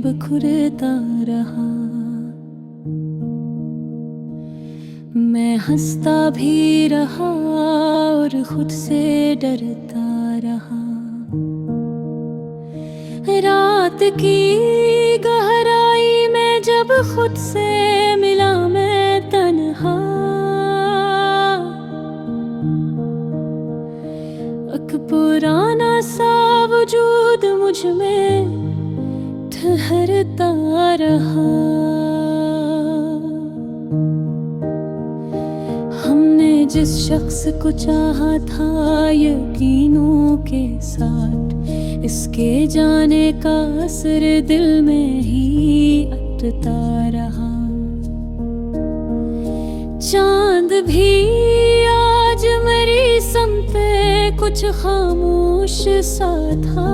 बिखरता रहा। मैं हंसता भी रहा और खुद से डरता रहा। रात की गहराई में जब खुद से मिला मैं तन्हा, एक पुराना सा वजूद मुझ में ठहरता रहा। हमने जिस शख्स को चाहा था यकीनों के साथ, इसके जाने का असर दिल में ही अटता रहा। चांद भी आज मेरी समते कुछ खामोश सा था।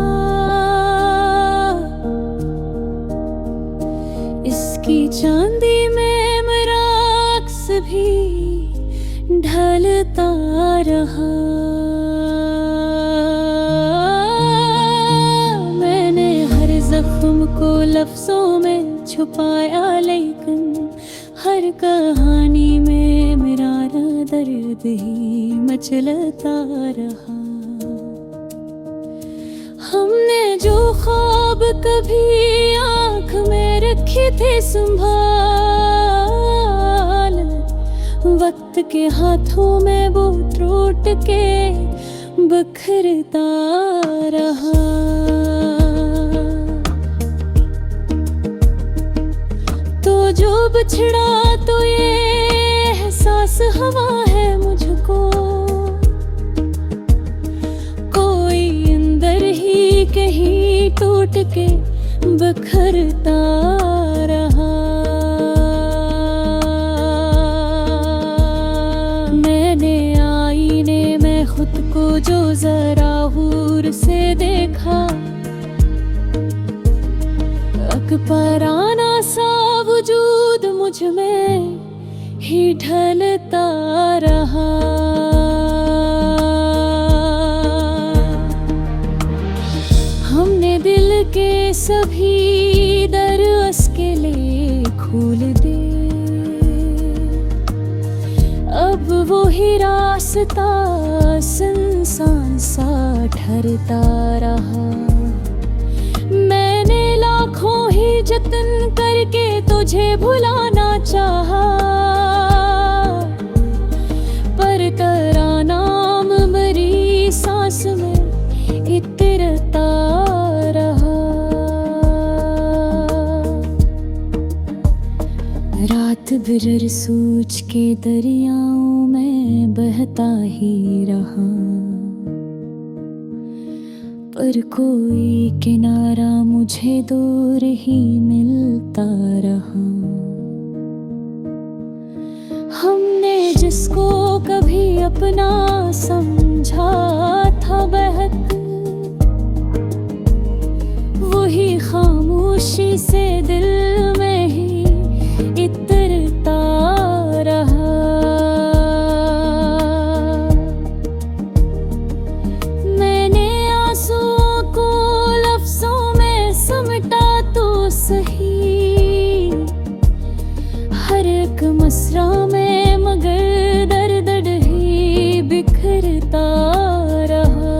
इसकी चांदी में मेरा अक्स भी ढलता रहा। मैंने हर जख्म को लफ्जों में छुपाया, लेकिन हर कहानी में मेरा दर्द ही मचलता रहा। हमने जो ख्वाब कभी आँख में रखी थी संभाल, वक्त के हाथों में वो टूट के बिखरता रहा। तो जो बिछड़ा तो ये एहसास हवा है मुझको, कोई अंदर ही कहीं टूट के बिखरता रहा। मैंने आईने में खुद को जो जरा गौर से देखा, एक पराना सा वजूद मुझ में ही ढलता रहा। हमने दिल के सभी दर अकेले खोल दे, अब वो ही रास्ता सुनसान सा ठहरता रहा। मैंने लाखों ही जतन करके तुझे भुलाना चाहा, पर तेरा नाम मेरी सांस में इतरता रहा। रात भर सोच के दरियाओं में बहता ही रहा, पर कोई किनारा मुझे दूर ही मिलता रहा। हमने जिसको कभी अपना समझा था बहक, वही खामोशी से दिल में ही इतरता रहा। मैंने आंसुओं को लफ्जों में समटा तो सही, हर एक मसरा में मगर दर्द दर्द ही बिखरता रहा।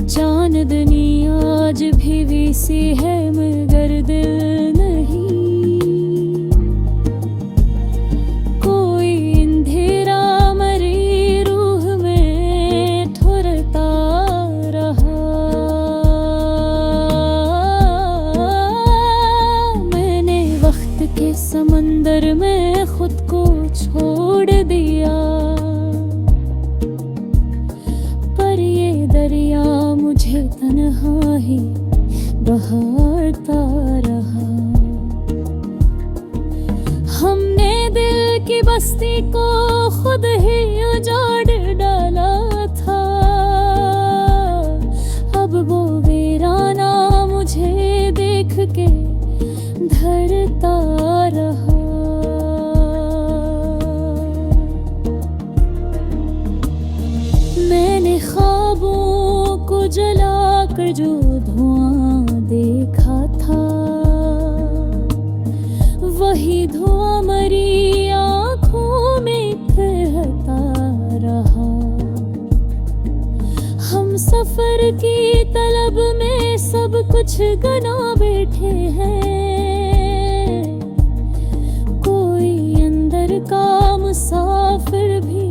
चांदनी आज भी वीसी है मगर दिल नहीं, कोई अंधेरा मरी रूह में ठुरता रहा। मैंने वक्त के समंदर में खुद को छोड़ दिया, पर ये दरिया मुझे तन्हा ही बहाता रहा। हमने दिल की बस्ती को खुद ही उजाड़ डाला था, अब वो वीराना मुझे देख के धरता रहा। मैंने ख्वाबों को जला कर जो धुआं देखा था, वही धुआं मरी आँखों में बहता रहा। हम सफर की तलब में सब कुछ गना बैठे हैं, कोई अंदर का मुसाफिर भी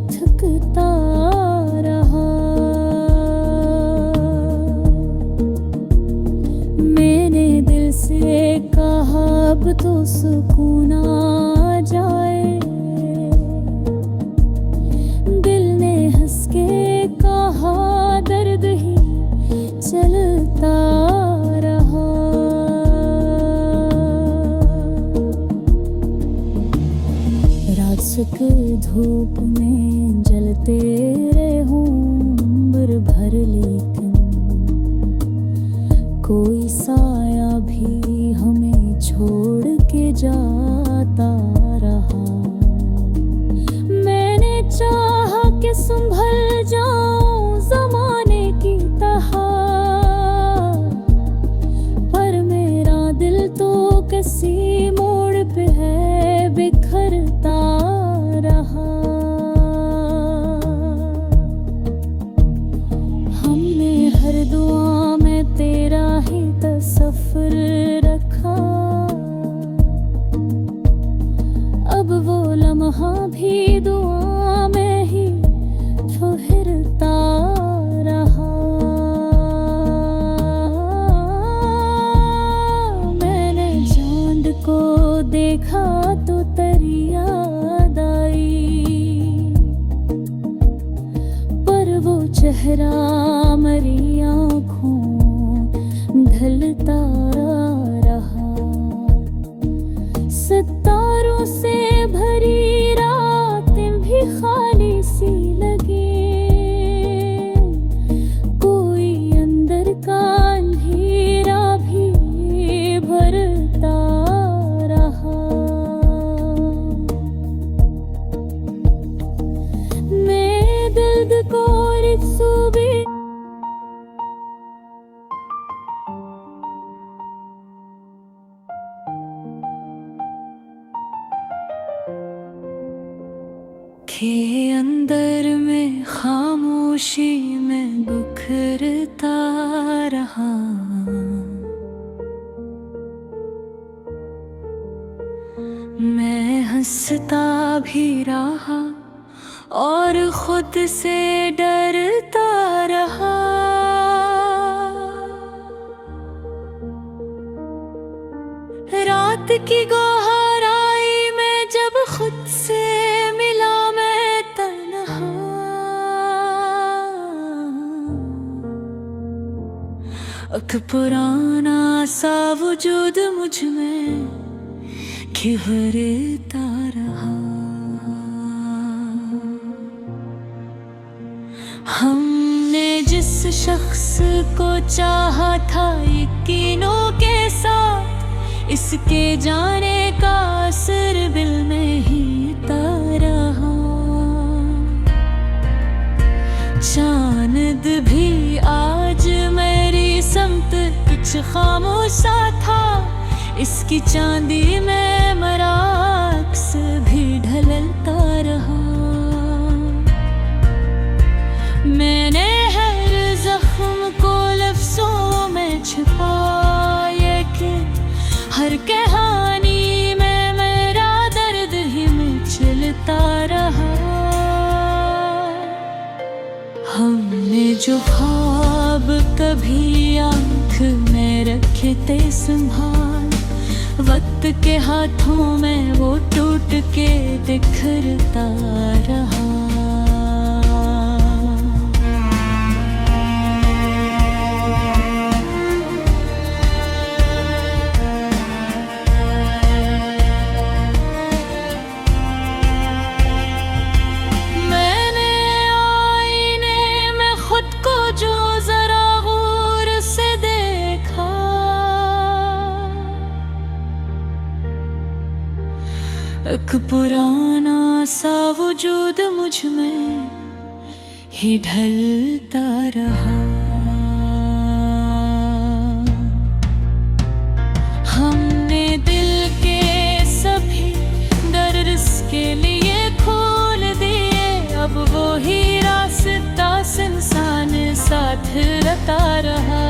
थकता रहा। मैंने दिल से कहा अब तो सुकून आ जाए, दिल ने हंस के कहा दर्द ही चलता रहा। रात की धूप में जलते रहे उम्र भर, लेकिन कोई साया भी हमें छोड़ के जाता रहा। मैंने चाहा कि संभल जाऊं ज़माने की तरह, पर मेरा दिल तो किसी मोड़ पे है बिखरता रहा। हमने हर दुआ में तेरा ही तस्वीर रखा, अब वो लम्हा भी दुआ में ही ठहरता रहा। मैंने चांद को देखा तो तेरी याद आई, पर वो चेहरा मरी आँखों ढलता रहा। सितारों से भरी रातें भी खाली सी लगी, कोई अंदर का अंधेरा भी भरता रहा। मैं दर्द को रिक्सूबी के अंदर में खामोशी में बिखरता रहा। मैं हंसता भी रहा और खुद से डरता रहा। रात की गहराई में जब खुद से मिला मैं तन्हा, एक पुराना सा वजूद मुझ में खिवरता रहा। हमने जिस शख्स को चाहा था यकीनों के साथ, इसके जाने का असर दिल में ही रहा। चांद भी आज मेरी समत कुछ खामोशा था, इसकी चांदी में मेरा अक्स भी ढलता रहा। मैंने हर जख्म को लफ्जों में छिपाया कि हर कहानी में मेरा दर्द ही चलता रहा। हमने जो ख्वाब कभी आँख में रखे थे संभाल, वक्त के हाथों में वो टूट के बिखरता रहा। एक पुराना सा वजूद मुझ में ही ढलता रहा। साथ रता रहा।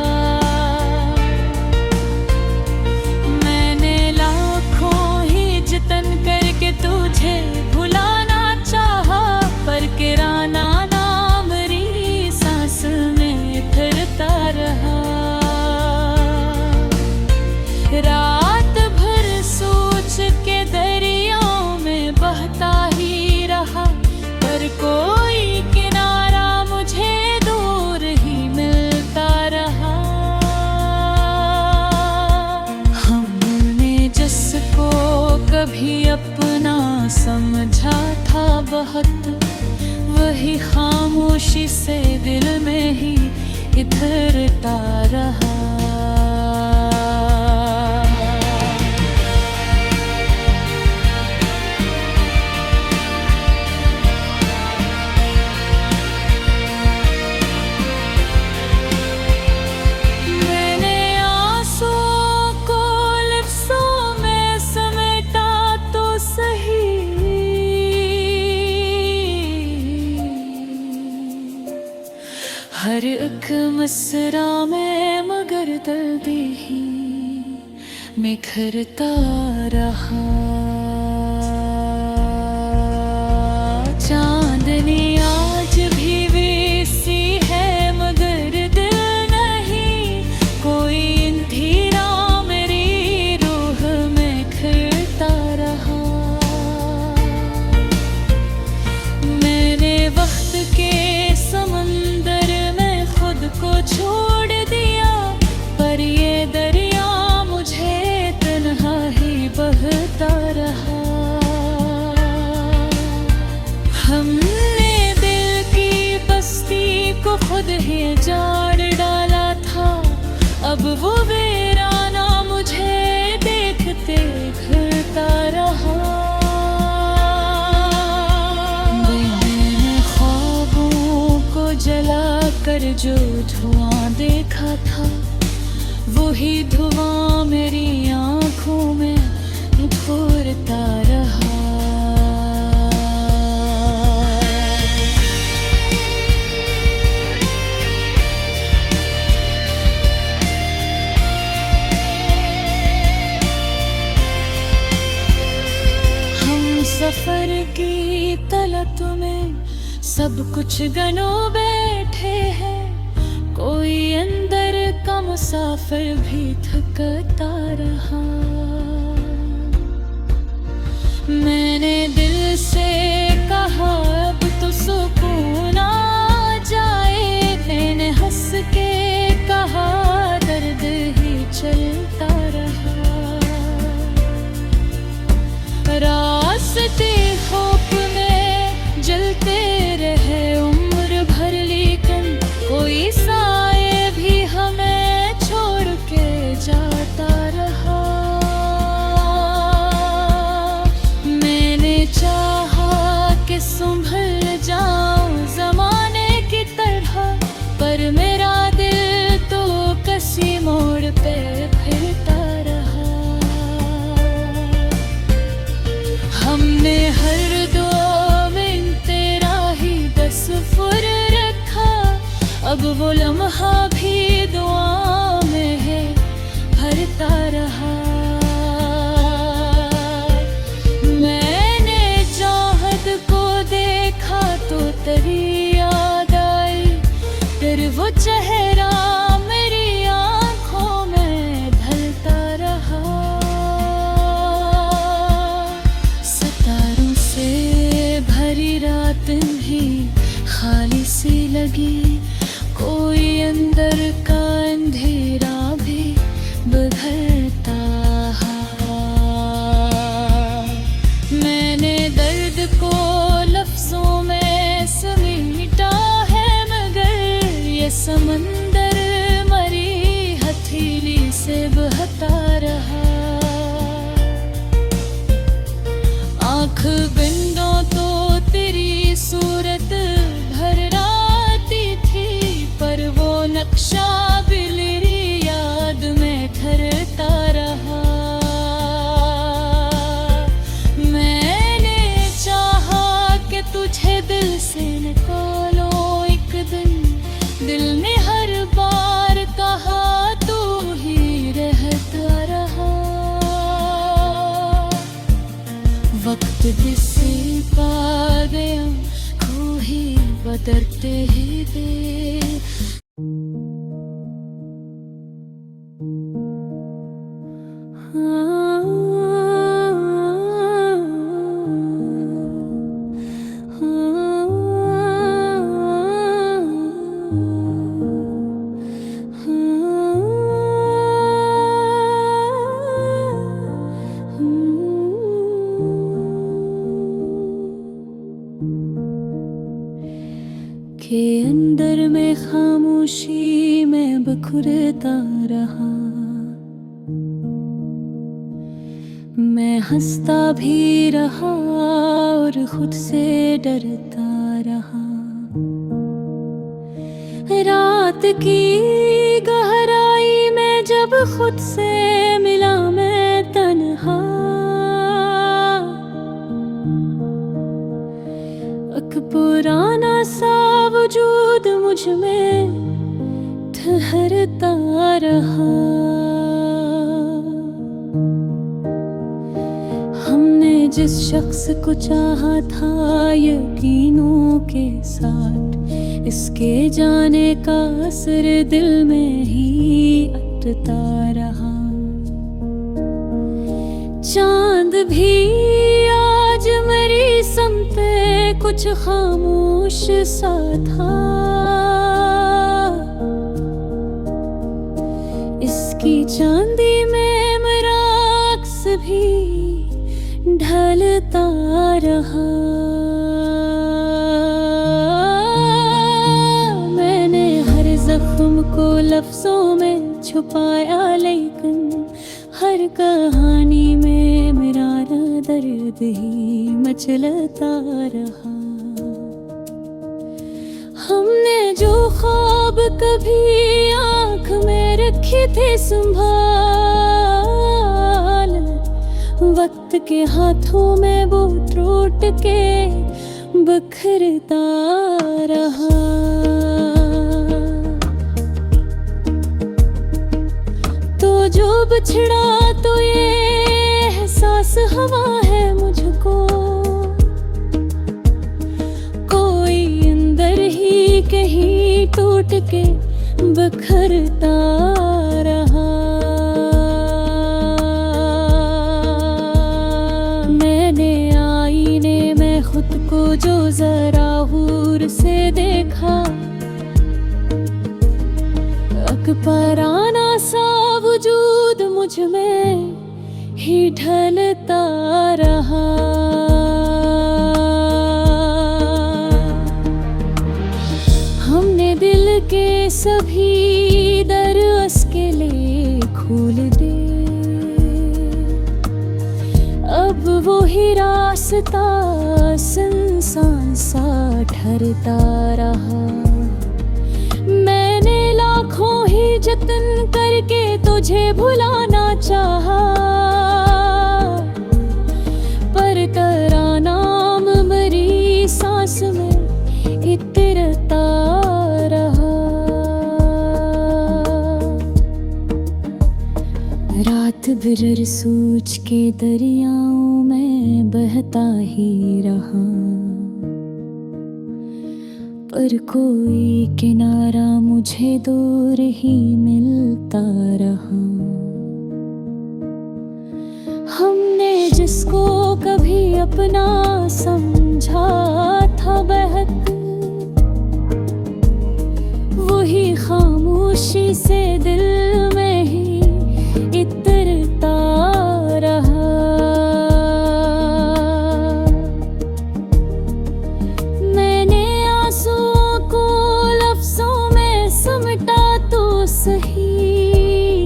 मैंने लाखों ही जतन करके तुझे भुलाना चाहा, पर किराना नाम री सांस में फिरता रहा। रात भर सोच के दरियाओं में बहता ही रहा, पर कोई किनारा मुझे दूर ही मिलता रहा। हमने जिसको कभी अपना समझा था बहुत, वही खामोशी से दिल में ही इधरता रहा। हर एक मसरा में मगर दर्दी ही निखरता रहा। चांदनी आज भी वैसी है मगर दिल नहीं, कोई अंधेरा मेरी रूह में खिलता रहा। मैंने वक्त के समंदर को छोड़ दिया, पर ये दरिया मुझे तन्हा ही बहता रहा। हमने दिल की बस्ती को खुद ही जाड़ डाला था, अब वो वीराना मुझे देखते घिरता रहा। मैंने ख्वाबों को जला कर जो धुआं देखा था, वही धुआं मेरी आंखों में घूरता रहा। हम सफर की तलत में सब कुछ गनो बैठे हैं, कोई अंदर का मुसाफिर भी थकता रहा। मैंने दिल से कहा अब तो सुकून आ जाए, मैंने हंस के कहा दर्द ही चलता रहा। रास्ते खौफ में जलते रहे उम्र भर, लेकिन कोई साए भी हमें छोड़ के जाता रहा। मैंने चाहा कि संभल जाऊं जमाने की तरह, पर मेरा दिल तो किसी मोड़ पे फिरता रहा। हमने हर दो में तेरा ही तस्वीर रखा, अब वो लम्हा भी दुआ में है भरता रहा। मैंने चाहत को देखा तो तेरी याद आई, फिर वो चेहरा मेरी आंखों में ढलता रहा। सितारों से भरी रात भी खाली सी लगी, कोई अंदर का अंधेरा भी बदलता है। मैंने दर्द को लफ्जों में समेटा है, मगर ये समंदर मरी हथेली से बहता रहा। आँख बिंदों तो तेरी सूरत भर आती थी, पर वो नक्शा बिलरी याद में ठहरता रहा। मैंने चाहा कि तुझे दिल से निकालो एक दिन, दिल ने हर वक्त जिसे पा गया खो ही बदलते ही दे। के अंदर में खामोशी में बिखरता रहा, मैं हंसता भी रहा और खुद से डरता रहा। रात की गहराई में जब खुद से मिला मैं तन्हा, एक पुराना सा वजूद मुझ में ठहरता रहा। हमने जिस शख्स को चाहा था यकीनों के साथ, इसके जाने का असर दिल में ही अटता रहा। चांद भी आज मेरी समते कुछ खामोश सा था, इसकी चांदी में मेरा अक्स भी ढलता रहा। मैंने हर जख्म को लफ्जों में छुपाया, लेकिन हर कहानी में मेरा दर्द ही मचलता रहा। हमने जो ख्वाब कभी आँख में रखी थी संभाल, वक्त के हाथों में वो टूट के बिखरता रहा। तो जो बिछड़ा तो ये एहसास हवा है मुझको, कोई अंदर ही कहीं टूट के बिखरता रहा। मैंने आईने में खुद को जो जरा हूर से देखा, अकबराना सा वजूद मुझ में ही ढलता रहा। हमने दिल के सभी दर उसके लिए खोल दे, अब वो ही रास्ता सुनसान सा ठहरता रहा। मैंने लाखों ही जतन करके तुझे भुलाना चाहा, पर तेरा नाम मेरी सांस में इतरता रहा। रात भर सोच के दरियाओं में बहता ही रहा, पर कोई किनारा मुझे दूर ही मिलता रहा। हमने जिसको कभी अपना समझा था बहक, वही खामोशी से दिल में ही इतरता रहा। मैंने आंसुओं को लफ्जों में समटा तो सही,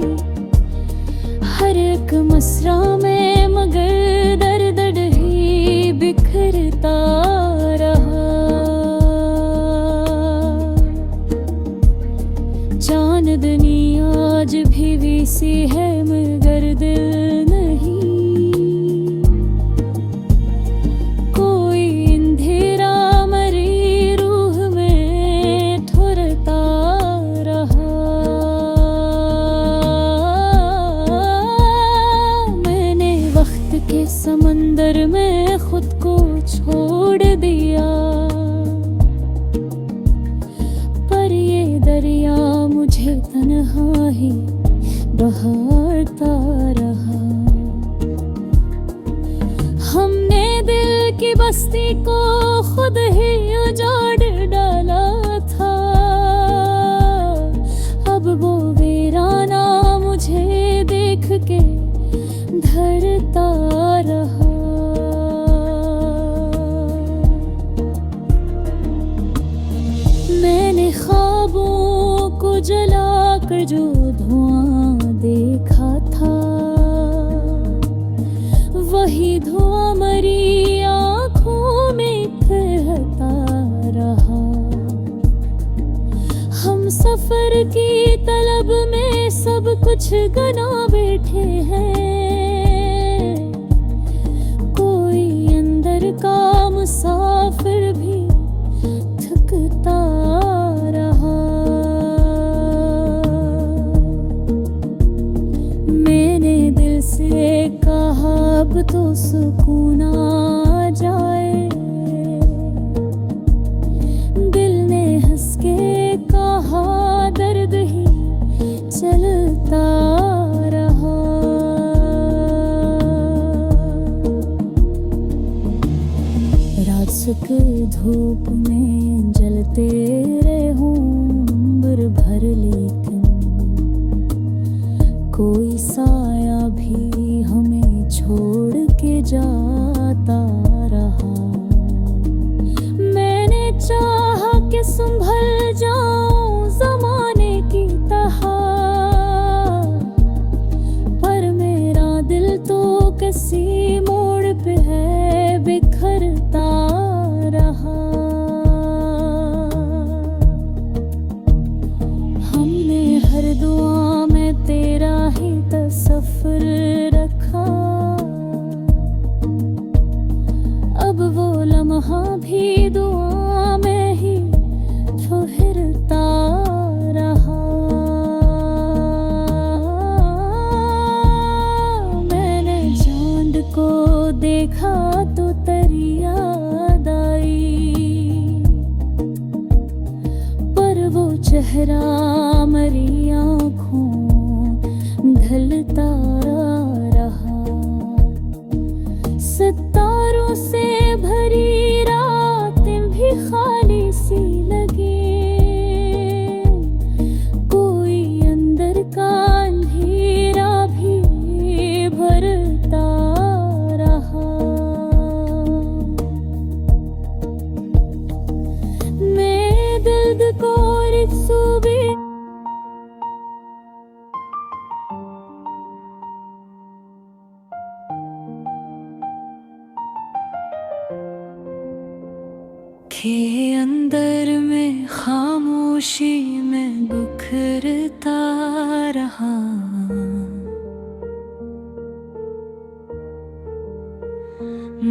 हर एक मसरा में मगर दर्द ही बिखरता रहा। चांदनी आज भी वैसी है मगर दिल नहीं, कोई अंधेरा मरी रूह में ठुरता रहा। मैंने वक्त के समंदर में खुद तन्हा ही बहारता रहा। हमने दिल की बस्ती को खुद ही उजाड़ डाला था। अब वो वीराना मुझे देख के धड़ता रहा। मैंने ख्वाबों को जलाकर जो धुआं देखा था, वही धुआं मरी आँखों में बहता रहा। हम सफर की तलब में सब कुछ गना बैठे हैं। कोई अंदर का मुसाफिर भी थकता रहा। मैंने दिल से कहा अब तो सुकून आ जाए। दिल ने हंस के कहा दर्द ही चलता रहा। रात के धूप में जलते रहूं उम्र भर, लेकिन कोई साया भी हमें छोड़ के जाता रहा। मैंने चाहा कि संभल जाऊं ज़माने की तरह, पर मेरा दिल तो किसी मोड़ पे है बिखरता रहा। हमने हर दुआ में तेरा ही तसव्वुर रखा। अब वो लम्हा भी दुआ में ही ठहरता रहा। मैंने चांद को देखा तो तेरी याद आई, पर वो चेहरा मरी आँखों ढलता रहा। सितारों से भरी रातें भी खाली सी लगी। कोई अंदर का अंधेरा भी भरता रहा। मैं दर्द को रिक्सूबी के अंदर में खामोशी में बिखरता रहा।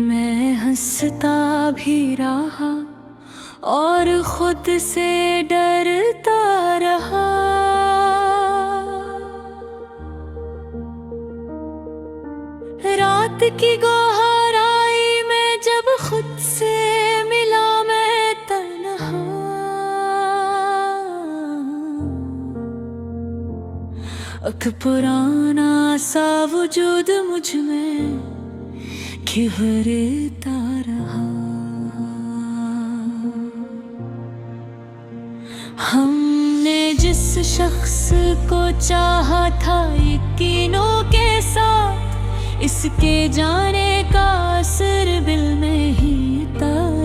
मैं हंसता भी रहा और खुद से डरता रहा। रात की गहराई में जब खुद से मिला मैं तन्हा, एक पुराना सा वजूद मुझ में खिवरता रहा। हमने जिस शख्स को चाहा था यकीनों के साथ, इसके जाने का असर दिल में ही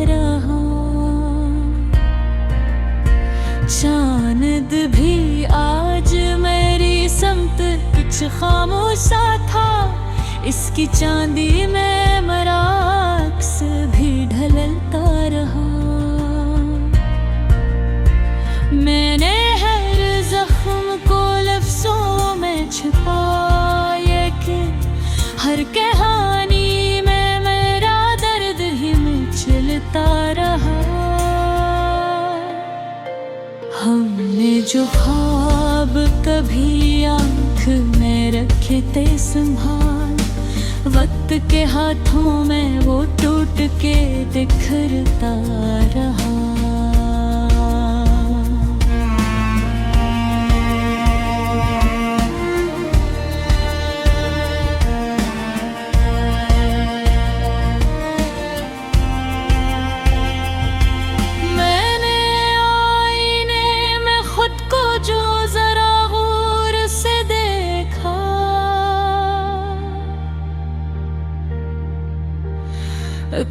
रहा। चांद भी आज मेरी समत कुछ खामोशा था। इसकी चांदी में मेरा अक्स भी ढलता रहा। मैंने हर जख्म को लफ्जों में छिपाया कि हर कहानी में मेरा दर्द ही मचलता रहा। हमने जो ख्वाब कभी आँख में रखे थे संभाल, वक्त के हाथों में वो टूट के बिखरता रहा।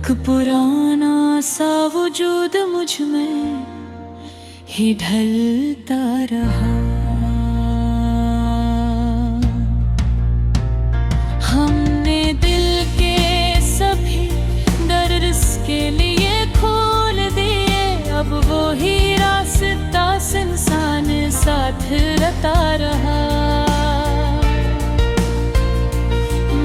एक पुराना सा वजूद मुझ में ही ढलता रहा। हमने दिल के सभी दर इसके लिए खोल दिए, अब वो ही रास्ता इंसान साथ रहता रहा।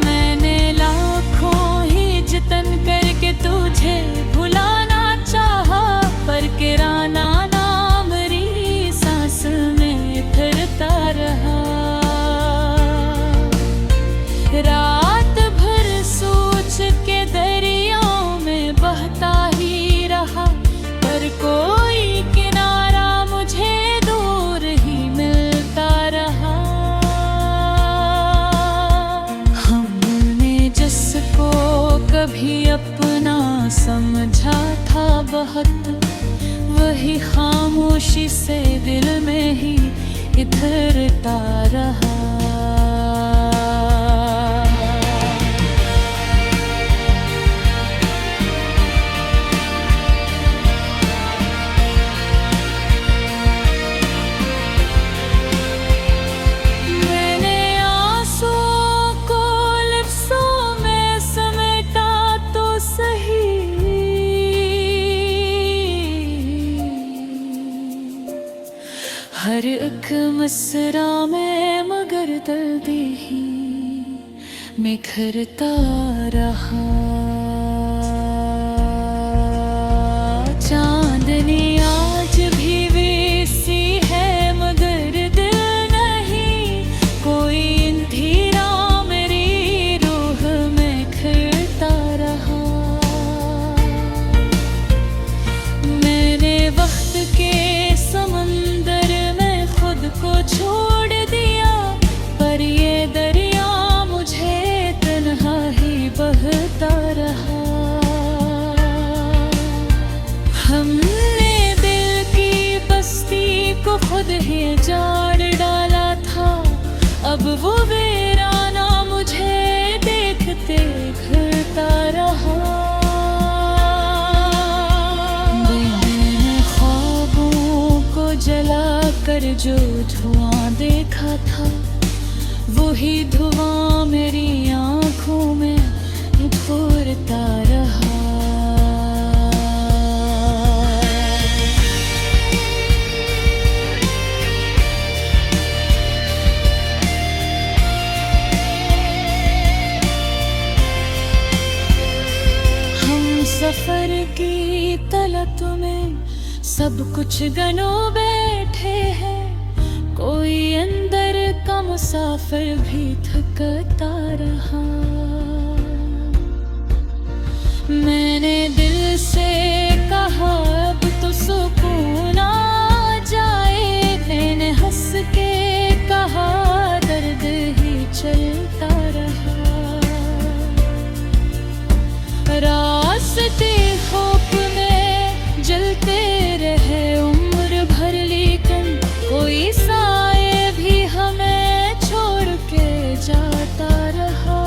मैंने लाखों ही जतन करके तुझे भुलाना चाहा, पर किराना नाम री सांस में फिरता रहा। रात भर सोच के दरियाओं में बहता ही रहा, पर कोई किनारा मुझे दूर ही मिलता रहा। हमने जिसको कभी अपना समझा था बहुत, वही खामोशी से दिल में ही इधरता रहा। हर एक मसरा में मगर दर्दी ही निखरता रहा। चांदनी आज भी वैसी है मगर दिल नहीं, कोई अंधेरा मेरी रूह में खिलता रहा। मैंने वक्त के समंदर को छोड़ दिया, पर ये दरिया मुझे तन्हा ही बहता रहा। हमने दिल की बस्ती को खुद ही जाड़ डाला था, अब वो वीराना मुझे देखते घरता रहा। जला कर जो धुआं देखा था, वही धुआं मेरी आंखों में घूरता रहा। हम सफर की तलत में सब कुछ गनो बैठे हैं, कोई अंदर का मुसाफिर भी थकता रहा। मैंने दिल से कहा अब तो सुकून आ जाए, मैंने हंस के कहा दर्द ही चलता रहा। रास्ते खौफ में जलते रहे उम्र भर, लेकिन कोई साए भी हमें छोड़ के जाता रहा।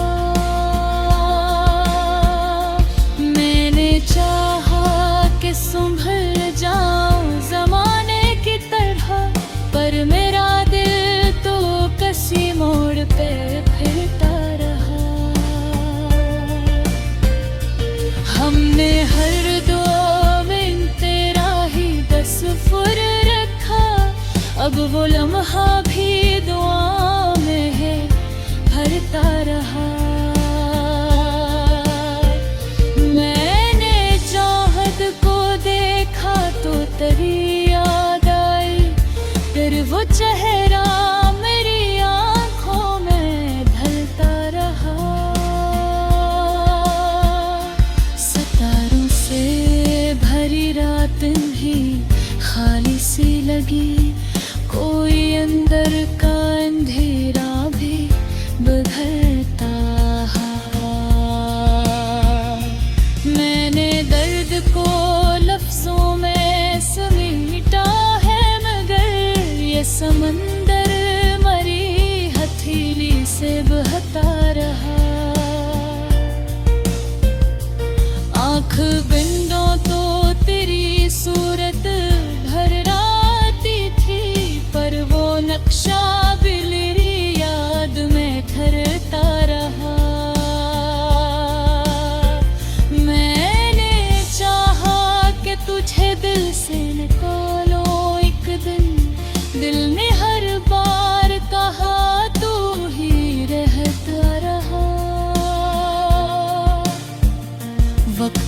मैंने चाहा कि संभल जाऊं जमाने की तरह, पर मेरा दिल तो किसी मोड़ पे फिरता रहा। हमने हर फुर रखा, अब वो लम्हा भी दुआ में है भरता रहा। मैंने चाहत को देखा तो तेरी याद आई, फिर वो चेहरा मेरी आंखों में ढलता रहा। सितारों से भरी रात भी खाली सी लगी, कोई अंदर का अंधेरा भी बदलता है। मैंने दर्द को लफ्जों में समेटा है, मगर ये समंदर मरी हथेली से बहता रहा।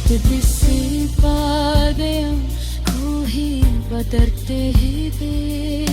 दिसे पा गया खो ही बदरते ही दे